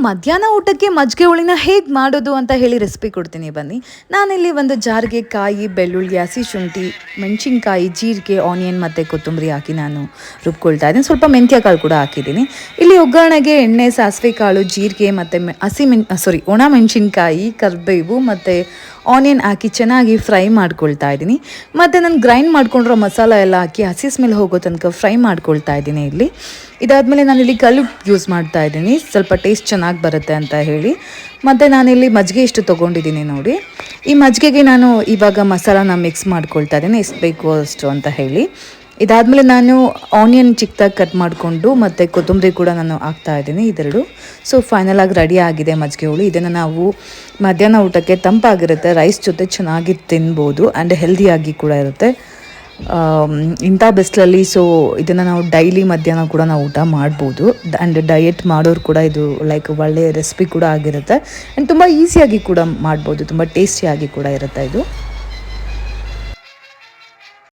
ಮಧ್ಯಾಹ್ನ ಊಟಕ್ಕೆ ಮಜ್ಜಿಗೆ ಹುಳಿನ ಹೇಗೆ ಮಾಡೋದು ಅಂತ ಹೇಳಿ ರೆಸಿಪಿ ಕೊಡ್ತೀನಿ ಬನ್ನಿ. ನಾನಿಲ್ಲಿ ಒಂದು ಜಾರ್ಗೆ ಕಾಯಿ, ಬೆಳ್ಳುಳ್ಳಿ, ಹಸಿ ಶುಂಠಿ, ಮೆಣಸಿನ್ಕಾಯಿ, ಜೀರಿಗೆ, ಆನಿಯನ್ ಮತ್ತು ಕೊತ್ತಂಬರಿ ಹಾಕಿ ನಾನು ರುಬ್ಕೊಳ್ತಾ ಇದ್ದೀನಿ. ಸ್ವಲ್ಪ ಮೆಂತ್ಯ ಕಾಳು ಕೂಡ ಹಾಕಿದ್ದೀನಿ. ಇಲ್ಲಿ ಒಗ್ಗರಣೆಗೆ ಎಣ್ಣೆ, ಸಾಸಿವೆ ಕಾಳು, ಜೀರಿಗೆ ಮತ್ತು ಒಣ ಮೆಣಸಿನ್ಕಾಯಿ, ಕರಿಬೇವು ಮತ್ತು ಆನಿಯನ್ ಹಾಕಿ ಚೆನ್ನಾಗಿ ಫ್ರೈ ಮಾಡ್ಕೊಳ್ತಾ ಇದ್ದೀನಿ. ಮತ್ತು ನಾನು ಗ್ರೈಂಡ್ ಮಾಡ್ಕೊಂಡಿರೋ ಮಸಾಲ ಎಲ್ಲ ಹಾಕಿ ಹಸಿ ಸ್ಮೆಲ್ ಹೋಗೋ ತನಕ ಫ್ರೈ ಮಾಡ್ಕೊಳ್ತಾ ಇದ್ದೀನಿ. ಇಲ್ಲಿ ಇದಾದಮೇಲೆ ನಾನಿಲ್ಲಿ ಕಲ್ಲು ಯೂಸ್ ಮಾಡ್ತಾ ಇದ್ದೀನಿ, ಸ್ವಲ್ಪ ಟೇಸ್ಟ್ ಚೆನ್ನಾಗಿ ಬರುತ್ತೆ ಅಂತ ಹೇಳಿ. ಮತ್ತು ನಾನಿಲ್ಲಿ ಮಜ್ಜಿಗೆ ಇಷ್ಟು ತೊಗೊಂಡಿದ್ದೀನಿ ನೋಡಿ. ಈ ಮಜ್ಜಿಗೆಗೆ ನಾನು ಇವಾಗ ಮಸಾಲಾನ ಮಿಕ್ಸ್ ಮಾಡ್ಕೊಳ್ತಾ ಇದ್ದೀನಿ, ಎಷ್ಟು ಬೇಕು ಅಷ್ಟು ಅಂತ ಹೇಳಿ. ಇದಾದಮೇಲೆ ನಾನು ಆನಿಯನ್ ಚಿಕ್ಕದಾಗಿ ಕಟ್ ಮಾಡಿಕೊಂಡು ಮತ್ತು ಕೊತ್ತಂಬರಿ ಕೂಡ ನಾನು ಹಾಕ್ತಾ ಇದ್ದೀನಿ, ಇದೆರಡು. ಸೊ ಫೈನಲಾಗಿ ರೆಡಿ ಆಗಿದೆ ಮಜ್ಜಿಗೆ ಹುಳಿ. ಇದನ್ನು ನಾವು ಮಧ್ಯಾಹ್ನ ಊಟಕ್ಕೆ ತಂಪಾಗಿರುತ್ತೆ, ರೈಸ್ ಜೊತೆ ಚೆನ್ನಾಗಿ ತಿನ್ಬೋದು ಆ್ಯಂಡ್ ಹೆಲ್ದಿಯಾಗಿ ಕೂಡ ಇರುತ್ತೆ ಇಂಥ ಬಿಸಿಲಲ್ಲಿ. ಸೊ ಇದನ್ನು ನಾವು ಡೈಲಿ ಮಧ್ಯಾಹ್ನ ಕೂಡ ನಾವು ಊಟ ಮಾಡ್ಬೋದು. ಆ್ಯಂಡ್ ಡಯೆಟ್ ಮಾಡೋರು ಕೂಡ ಇದು ಲೈಕ್ ಒಳ್ಳೆಯ ರೆಸಿಪಿ ಕೂಡ ಆಗಿರುತ್ತೆ ಆ್ಯಂಡ್ ತುಂಬ ಈಸಿಯಾಗಿ ಕೂಡ ಮಾಡ್ಬೋದು, ತುಂಬ ಟೇಸ್ಟಿಯಾಗಿ ಕೂಡ ಇರುತ್ತೆ ಇದು.